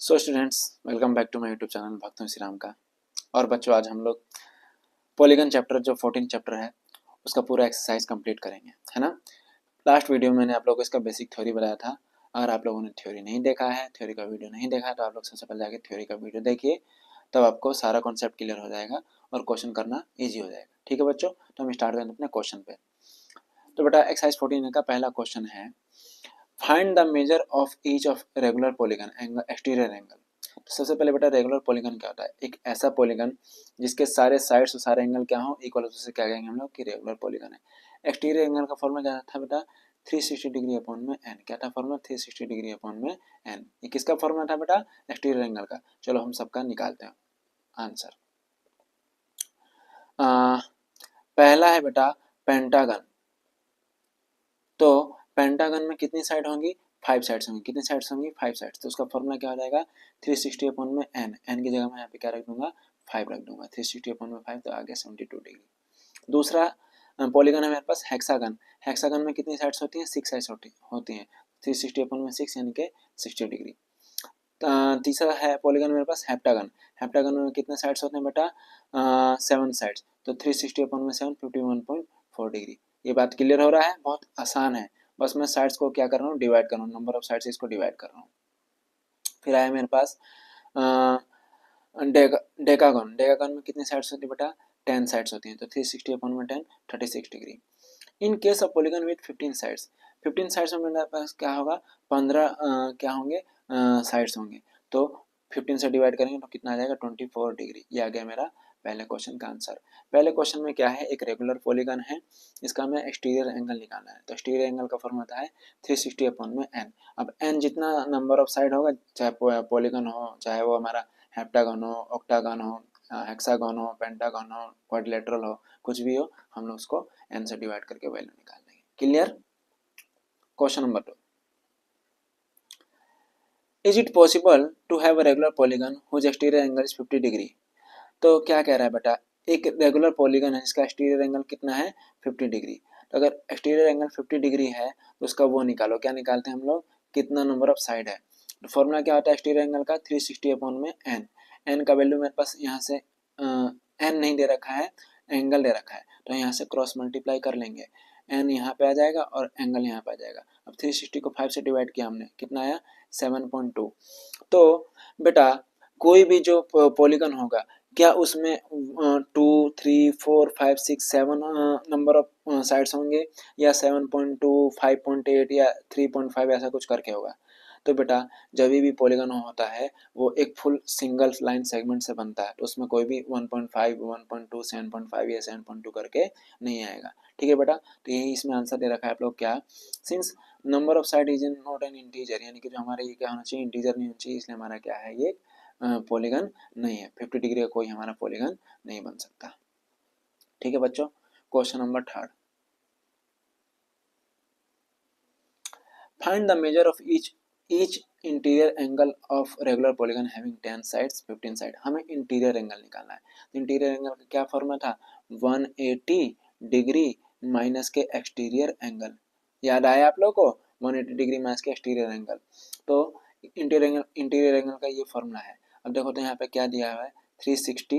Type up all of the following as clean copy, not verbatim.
So students, welcome back to my YouTube channel Bhakt Shri Ram का। और बच्चों, आज हम लोग पॉलीगन चैप्टर जो 14 चैप्टर है उसका पूरा एक्सरसाइज कंप्लीट करेंगे, है ना। लास्ट वीडियो में मैंने आप लोगों को इसका बेसिक थ्योरी बताया था। अगर आप लोगों ने थ्योरी नहीं देखा है, थ्योरी का वीडियो नहीं देखा है, तो आप लोग सबसे पहले जाके थ्योरी का वीडियो देखिए, तब आपको सारा कॉन्सेप्ट क्लियर हो जाएगा और क्वेश्चन करना ईजी हो जाएगा। ठीक है बच्चों, तो हम स्टार्ट करते हैं अपने क्वेश्चन पे। तो बेटा, एक्सरसाइज 14 का पहला क्वेश्चन है, find the measure of each of regular polygon angle exterior angle. तो सबसे पहले बेटा, रेगुलर पॉलीगन क्या होता है? एक ऐसा पॉलीगन जिसके सारे साइड्स और सारे एंगल क्या हो, इक्वल, उसे क्या कहेंगे हम लोग कि रेगुलर पॉलीगन है। एक्सटीरियर एंगल का फॉर्मूला क्या था बेटा? 360 डिग्री अपॉन में एन। क्या था फॉर्मूला? 360 डिग्री अपॉन में एन। ये किसका फॉर्मूला था बेटा? एक्सटीरियर एंगल का। चलो हम सबका निकालते हैं आंसर। पहला है बेटा पेंटागन। तो पेंटागन में कितनी साइड होंगी? 5 साइड्स होंगी। कितनी साइड्स होंगी? 5 साइड्स। तो उसका फॉर्मूला क्या हो जाएगा? 360 अपॉन में एन। एन की जगह मैं यहाँ पे क्या रख दूंगा? 5 रख दूंगा। 360 अपॉन में 5 तो आ गया 72 डिग्री। दूसरा पॉलीगन है मेरे पास हेक्सागन। हेक्सागन में कितनी साइड्स होती हैं? 6 साइड्स होती हैं। 360 अपॉन में 6 यानी कि 60 डिग्री। तीसरा है पॉलीगन मेरे पास हेप्टागन। हेप्टागन में कितने साइड्स होते हैं बेटा? 7 साइड्स। तो 360 अपॉन में 7 51.4 डिग्री। ये बात क्लियर हो रहा है? बहुत आसान है। बस मैं साइड्स को क्या कर रहा हूँ? डिवाइड कर रहा हूँ। नंबर ऑफ साइड्स इसको डिवाइड कर रहा हूँ। फिर आया मेरे पास डेकागन। डेकागन में कितनी साइड्स होती है बेटा? 10 साइड्स होती हैं। तो 360 अपॉन में 10 36 degree. In case of polygon with 15 sides, 15 sides में मेरे पास क्या होगा? 15 क्या होंगे? साइड्स होंगे। तो 15 से डिवाइड करेंगे तो कितना आ जाएगा? 24 डिग्री। ये आ गया मेरा पहले क्वेश्चन का आंसर। पहले क्वेश्चन में क्या है? एक रेगुलर पॉलीगन है, इसका हमें एक्सटीरियर एंगल निकालना है। तो एक्सटीरियर एंगल का फॉर्मूला होता है 360 अपॉन में एन। अब एन जितना नंबर ऑफ साइड होगा, चाहे पॉलीगन हो, चाहे वो हमारा हेप्टागन हो, ऑक्टागन हो, हेक्सागन हो, पेंटागन हो, क्वाड्रिलेटरल हो, कुछ भी हो, हम लोग उसको एन से डिवाइड करके वैल्यू निकाल देंगे। Clear? Question number 2, is it possible to have a regular polygon whose exterior angle is 50 degree. तो क्या कह रहा है बेटा? एक रेगुलर पॉलीगन है जिसका एक्सटीरियर एंगल कितना है? 50 डिग्री। तो अगर एक्सटीरियर एंगल 50 डिग्री है तो उसका वो निकालो। क्या निकालते हैं हम लोग? कितना नंबर ऑफ साइड है। तो फॉर्मूला क्या होता है एक्सटीरियर एंगल का? 360 अपॉन में एन। एन का वैल्यू मेरे पास यहाँ से एन नहीं दे रखा है, एंगल दे रखा है, तो यहाँ से क्रॉस मल्टीप्लाई कर लेंगे। एन यहाँ पे आ जाएगा और एंगल यहाँ पे आ जाएगा। अब 360 को 5 से डिवाइड किया हमने, कितना आया? 7.2। तो बेटा, कोई भी जो पॉलीगन होगा, क्या उसमें 2 3 4 5 6 7 नंबर ऑफ साइड्स होंगे, या 7.2 5.8 या 3.5 ऐसा कुछ करके होगा? तो बेटा, जब भी पॉलीगन होता है वो एक फुल सिंगल लाइन सेगमेंट से बनता है, तो उसमें कोई भी 1.5 1.2 7.5 या 7.2 करके नहीं आएगा। ठीक है बेटा, तो यही इसमें आंसर दे रखा है आप लोग। क्या? Since number of side is not an integer, यानी कि जो हमारा ये क्या होना चाहिए? इंटीजर नहीं होना चाहिए, इसलिए हमारा क्या है? ये पॉलीगन नहीं है। 50 डिग्री का कोई हमारा पॉलीगन नहीं बन सकता। ठीक है बच्चों, question number 3, find the measure of each interior angle of regular polygon having 10 sides 15 side. हमें इंटीरियर एंगल निकालना है। तो इंटीरियर एंगल का क्या फॉर्मूला था? 180 डिग्री माइनस के एक्सटीरियर एंगल। याद आया आप लोग को? 180 डिग्री माइनस के एक्सटीरियर एंगल। तो इंटीरियर एंगल का ये फॉर्मूला है। अब देखो तो यहाँ पे क्या दिया हुआ है? 360,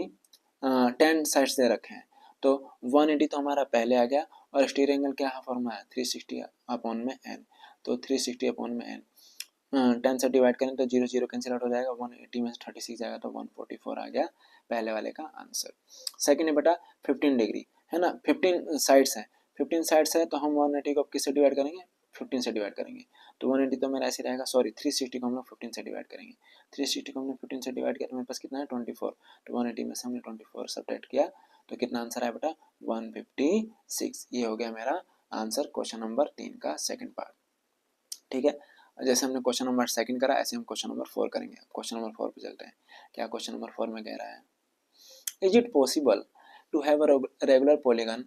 10 साइड्स दे रखे हैं, तो 180 तो हमारा पहले आ गया। और एक्सटीरियर एंगल क्या फॉर्मूला है? 360 अपॉन में एन। तो 360 अपॉन में एन, 10 से डिवाइड करें तो 0 0 कैंसिल आउट हो जाएगा। 180 में 36 जाएगा तो 144 आ गया पहले वाले का आंसर। सेकंड है बेटा 15 डिग्री, है ना। 15 साइड्स है, 15 साइड्स है, तो हम 180 को किससे डिवाइड करेंगे? 15 से डिवाइड करेंगे। तो 180 तो मेरा ऐसे रहेगा, सॉरी 360 को हम लोग 15 से डिवाइड करेंगे। 360 को हमने 15 से डिवाइड किया तो मेरे पास कितना है? 24। तो 180 में से हमने 24 सब्ट्रैक्ट किया तो कितना आंसर आया बेटा? 156। ये हो गया मेरा आंसर क्वेश्चन नंबर 3 का सेकंड पार्ट। ठीक है, जैसे हमने क्वेश्चन नंबर 2 करा, ऐसे हम क्वेश्चन नंबर 4 करेंगे। क्वेश्चन नंबर 4 पे चलते हैं। क्या क्वेश्चन नंबर 4 में कह रहा है? Is it possible to have a regular polygon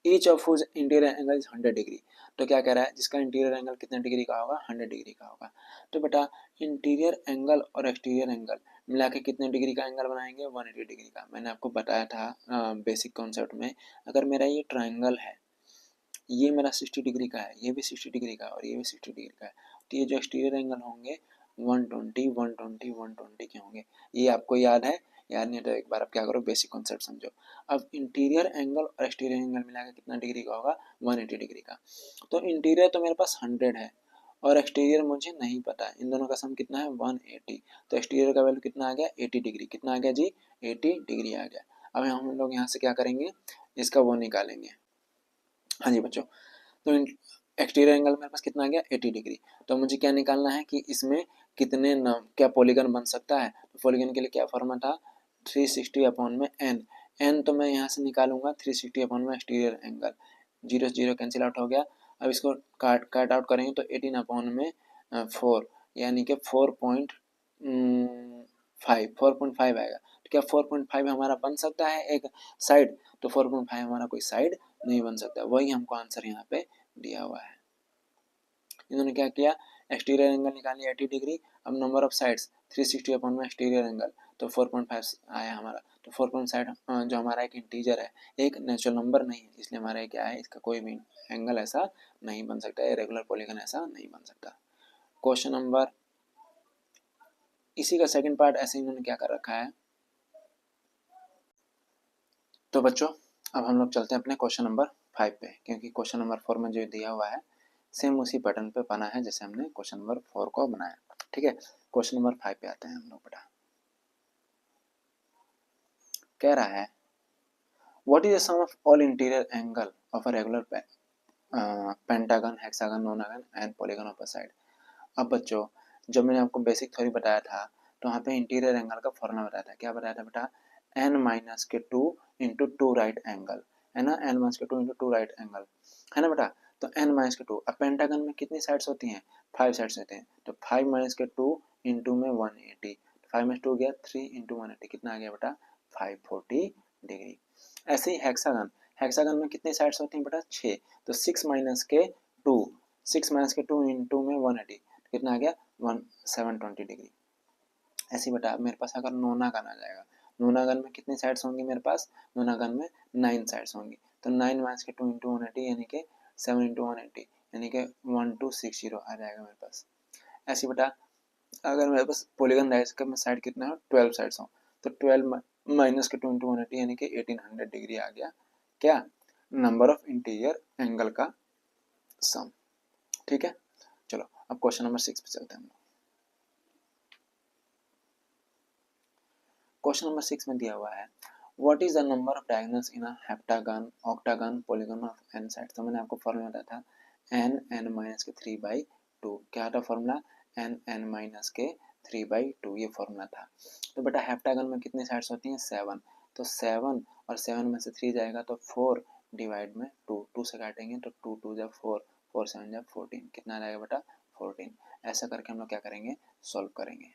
each of whose interior angle is 100 degree. तो क्या कह रहा है? जिसका इंटीरियर एंगल कितने डिग्री का होगा? 100 डिग्री का होगा। तो बेटा, इंटीरियर एंगल और एक्सटीरियर एंगल मिला के कितने डिग्री का एंगल बनाएंगे? 180 डिग्री का। मैंने आपको बताया था बेसिक कॉन्सेप्ट में, अगर मेरा ये ट्राइंगल है, ये मेरा 60 डिग्री का है, ये भी 60 डिग्री का है और ये भी 60 डिग्री का है, तो ये जो एक्सटीरियर एंगल होंगे 120 120 120 के होंगे। ये आपको याद है? याद नहीं तो एक बार आप क्या करो, बेसिक कॉन्सेप्ट समझो। अब इंटीरियर एंगल और एक्सटीरियर एंगल मिला के कितना डिग्री का होगा? 180 डिग्री का। तो इंटीरियर तो मेरे पास 100 है और एक्सटीरियर मुझे नहीं पता, इन दोनों का सम कितना है? 180। तो एक्सटीरियर का वैल्यू कितना आ गया? 80 डिग्री। कितना आ गया जी? 80 डिग्री आ गया। अब हम लोग यहाँ से क्या करेंगे? इसका वो निकालेंगे। हाँ जी बच्चों, तो एक्सटीरियर एंगल मेरे पास कितना आ गया? 80 डिग्री। तो मुझे क्या निकालना है कि इसमें कितने क्या पॉलीगन बन सकता है? तो पॉलीगन के लिए क्या फॉर्मूला था? 360 अपॉन में एन। एन तो मैं यहाँ से निकालूंगा 360 अपॉन में exterior angle, zero zero cancel out हो गया। अब इसको काट आउट करेंगे तो 18 अपॉन में 4, यानी कि 4.5 आएगा। तो क्या 4.5 हमारा बन सकता है एक साइड? तो 4.5 हमारा कोई साइड नहीं बन सकता। वही हमको आंसर यहाँ पे दिया हुआ है। इन्होंने क्या किया? एक्सटीरियर एंगल निकाल लिया 80 डिग्री। अब नंबर ऑफ साइड्स 360 अपॉन में एक्सटीरियर एंगल, तो 4.5 आया हमारा। तो 4.5 जो हमारा एक इंटीजर है, एक नेचुरल नंबर नहीं है, इसलिए हमारा क्या है? इसका कोई भी एंगल ऐसा नहीं बन सकता है, रेगुलर पॉलीगन ऐसा नहीं बन सकता। क्वेश्चन नंबर, इसी का सेकंड पार्ट ऐसे इन्होंने क्या कर रखा है। तो बच्चों अब हम लोग चलते हैं अपने क्वेश्चन नंबर 5 पे, क्योंकि क्वेश्चन नंबर 4 में जो दिया हुआ है सेम उसी पैटर्न पे बना है जैसे हमने क्वेश्चन नंबर 4 को बनाया। ठीक है, क्वेश्चन नंबर 5 पे आते हैं हम लोग बेटा। कह रहा है what is the sum of all interior angle of a regular pentagon, hexagon, nonagon and polygon of a side. अब बच्चों जब मैंने आपको बेसिक थ्योरी बताया था तो वहाँ पे इंटीरियर एंगल का फॉर्मूला बताया था। क्या बताया था बेटा? n माइनस के 2 इंटू 2 राइट एंगल, है ना? n माइनस के 2 इंटू 2 राइट एंगल, है ना बेटा? तो n माइनस के 2, अब पेंटागन में कितनी साइड्स होती हैं? 5 साइड्स होते हैं। तो 5 माइनस के 2 इंटू में 180, 5 में 2 गया 3 इंटू 180, कितना आ गया बेटा? 540 डिग्री। ऐसे ही हेक्सागन, हेक्सागन में कितनी साइड्स होती हैं बेटा? 6। तो 6 माइनस के 2, 6 माइनस के 2 इंटू में 180, कितना आ गया? 720 डिग्री। ऐसे बेटा मेरे पास अगर नोनागन आ जाएगा, नोनागन में कितनी साइड्स होंगी मेरे पास? नोनागन में 9 साइड्स होंगी। तो 9 माइनस के 2 इंटू 180 यानी कि 7 इंटू 180 यानी कि 1260 आ जाएगा मेरे पास। ऐसे बेटा अगर मेरे पास पॉलीगन डाइस का साइड कितना हो? 12 साइड्स हो, तो 12 माइनस के 2 इंटू 180 यानी कि 1800 डिग्री आ गया। क्या? नंबर ऑफ इंटीरियर एंगल का सम। ठीक है, चलो अब क्वेश्चन नंबर 6 पे चलते हैं। क्वेश्चन नंबर 6 में दिया हुआ है what is the number of diagonals in a heptagon, octagon, polygon of n sides. तो मैंने आपको फॉर्मूला बताया था n माइनस के 3/2। क्या था फॉर्मूला? n माइनस के 3/2, ये फॉर्मूला था। तो बेटा हेप्टागन में कितनी साइड्स होती हैं? 7। तो 7 और 7 में से 3 जाएगा तो 4 डिवाइड में 2, 2 से काटेंगे तो 2 2 जा 4, 4 7 जा 14, कितना आ जाएगा बेटा? 14। ऐसा करके हम लोग क्या करेंगे? सॉल्व करेंगे।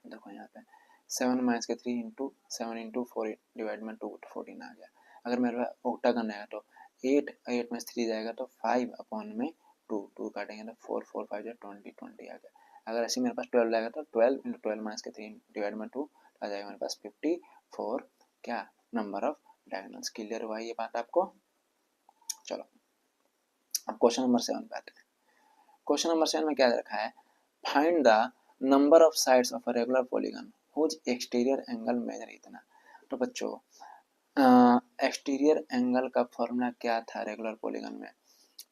देखो यहाँ पे 7 माइनस के 3 इंटू 7 इंटू 4 डिवाइड में 2, 14 आ गया। अगर मेरे पास ऑक्टागन है तो 8 में से 3 जाएगा तो 5 अपॉन में 2, 2 काटेंगे तो 4 4 5 जा 20, 20 आ गया। अगर ऐसे मेरे पास 12 जाएगा तो 12 इंटू 12 माइनस के 3 डिवाइड में 2 आ जाएगा मेरे पास 54। क्या? Number of diagonals. क्लियर हुआ ये बात आपको? चलो अब क्वेश्चन नंबर 7 पे आते हैं। क्वेश्चन नंबर 7 में क्या रखा है? Find the number of sides of a regular polygon whose exterior angle measure इतना। तो बच्चों एक्सटीरियर एंगल का फॉर्मूला क्या था रेगुलर पॉलीगन में?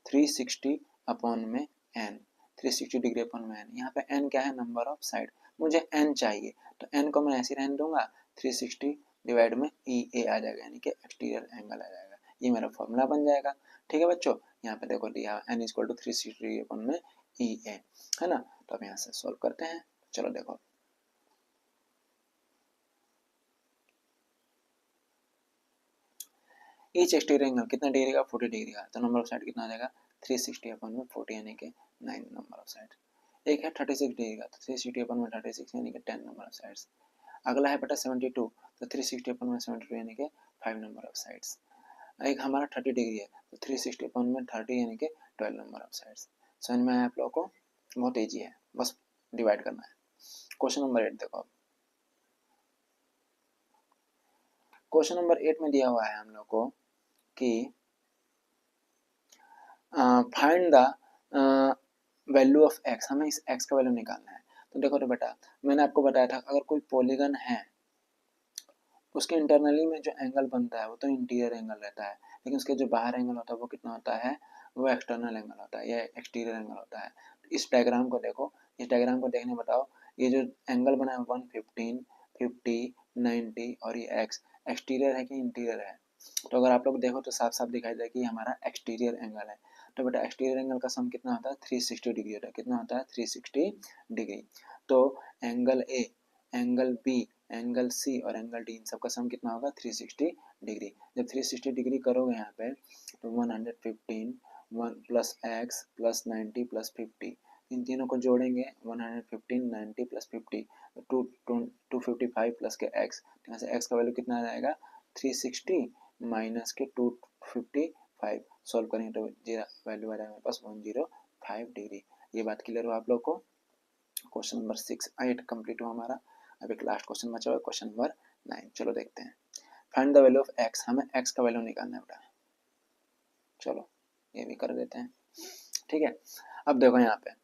360 अपॉन में n, 360 डिग्री अपॉन में n। यहाँ पे n क्या है? Number of side. मुझे n चाहिए तो n को मैं ऐसे रहने दूंगा, 360 डिवाइड में EA आ जाएगा, यानी कि एक्सटीरियर एंगल आ जाएगा। ये मेरा फॉर्मूला बन जाएगा। ठीक है बच्चों, यहाँ पे देखो दिया n equal to 360 degree upon में EA, है ना? तो अब यहाँ से सॉल्व करते हैं। चलो देखो ईच एक्सटीरियर एंगल कितना डिग्री का? 40 डिग्री का। तो नंबर ऑफ साइड कितना आ जाएगा? 360 अपॉन में 40 यानी कि 9 नंबर ऑफ साइड। एक है 36 डिग्री का, तो 360 अपॉन में 36 यानी कि 10 नंबर ऑफ साइड्स। अगला है बेटा 72, तो 360 अपॉन में 72 यानी कि 5 नंबर ऑफ साइड्स। एक हमारा 30 डिग्री है, तो 360 अपॉन में 30 यानी कि 12 नंबर ऑफ साइड्स। समझ में आया आप लोगों को? बहुत ईजी है, बस डिवाइड करना है। क्वेश्चन नंबर 8 देखो। क्वेश्चन नंबर 8 में दिया हुआ है हम लोग को कि find the value of x, हमें इस एक्स का वैल्यू निकालना है। तो देखो तो बेटा, मैंने आपको बताया था अगर कोई पॉलीगन है उसके इंटरनली में जो एंगल बनता है वो तो इंटीरियर एंगल रहता है, लेकिन उसके जो बाहर एंगल होता है वो कितना होता है, वो एक्सटर्नल एंगल होता है या एक्सटीरियर एंगल होता है। इस डायग्राम को देखो, इस डायग्राम को देखने बताओ, ये जो एंगल बना है 115, 50, 90 और ये एक्स, एक्सटीरियर है कि इंटीरियर है? तो अगर आप लोग देखो तो साफ साफ दिखाई दे कि हमारा एक्सटीरियर एंगल है। तो बेटा एक्सटीरियर एंगल का सम कितना होता है, 360 डिग्री होता है। कितना होता है, 360 डिग्री। तो angle A, angle B, angle C और एंगल डी, इन सबका सम कितना होगा, 360 डिग्री। जब 360 डिग्री करोगे यहाँ पे तो 115 1 प्लस एक्स प्लस 90 प्लस 50, इन तीनों को जोड़ेंगे 115 90 प्लस 50 टू 255 प्लस के एक्स, यहाँ से एक्स का वैल्यू कितना आ जाएगा, 360 माइनस के 255, सॉल्व करेंगे तो वैल्यू आ जाएगा मेरे पास 105 डिग्री। ये बात क्लियर हो आप लोग को? क्वेश्चन नंबर 6 8 कंप्लीट हुआ हमारा। अब एक लास्ट क्वेश्चन बचा हुआ है, क्वेश्चन नंबर 9। चलो देखते हैं। Find the value of x, हमें एक्स का वैल्यू निकालना है बेटा। चलो ये भी कर देते हैं, ठीक है। अब देखो यहाँ पे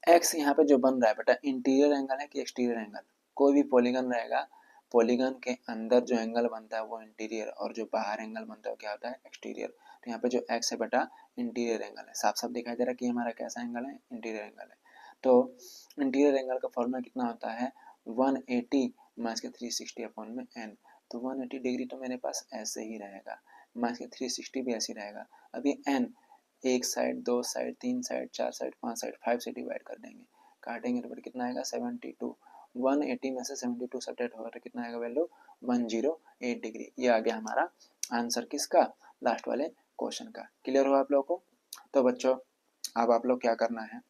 एक्स यहाँ पे जो बन रहा है बेटा, इंटीरियर एंगल है कि एक्सटीरियर एंगल? कोई भी पॉलीगन रहेगा, पॉलीगन के अंदर जो एंगल बनता है वो इंटीरियर, और जो बाहर एंगल बनता है वो क्या होता है, एक्सटीरियर। तो यहाँ पे जो एक्स है बेटा इंटीरियर एंगल है, साफ साफ दिखाई दे रहा है कि हमारा कैसा एंगल है, इंटीरियर एंगल है। तो इंटीरियर एंगल का फॉर्मूला कितना होता है, 180 माइनस के 360 अपॉन में एन। तो 180 डिग्री तो मेरे पास ऐसे ही रहेगा, माइनस के 360 भी ऐसे ही रहेगा। अभी एन, एक साइड, दो साइड, तीन साइड, चार साइड, पांच साइड, 5 से डिवाइड कर देंगे, काटेंगे तो कितना आएगा, 72। 180 में से 72 सब्ट्रैक्ट होगा तो कितना आएगा वैल्यू, 108 डिग्री। ये आ गया हमारा आंसर किसका, लास्ट वाले क्वेश्चन का। क्लियर हो आप लोगों को? तो बच्चों अब आप लोग क्या करना है,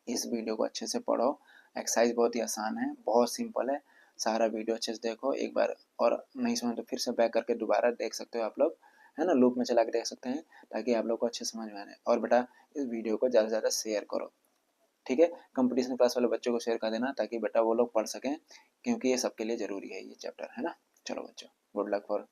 इस वीडियो को अच्छे से पढ़ो। एक्सरसाइज बहुत ही आसान है, बहुत सिंपल है। सारा वीडियो अच्छे से देखो एक बार, और नहीं समझ तो फिर से बैक करके दोबारा देख सकते हो आप लोग, है ना, लूप में चला के देख सकते हैं, ताकि आप लोग को अच्छे समझ में आए। और बेटा इस वीडियो को ज़्यादा से ज़्यादा शेयर करो, ठीक है। कंपटीशन क्लास वाले बच्चों को शेयर कर देना ताकि बेटा वो लोग पढ़ सकें, क्योंकि ये सबके लिए ज़रूरी है ये चैप्टर, है ना। चलो बच्चों, गुड लक फॉर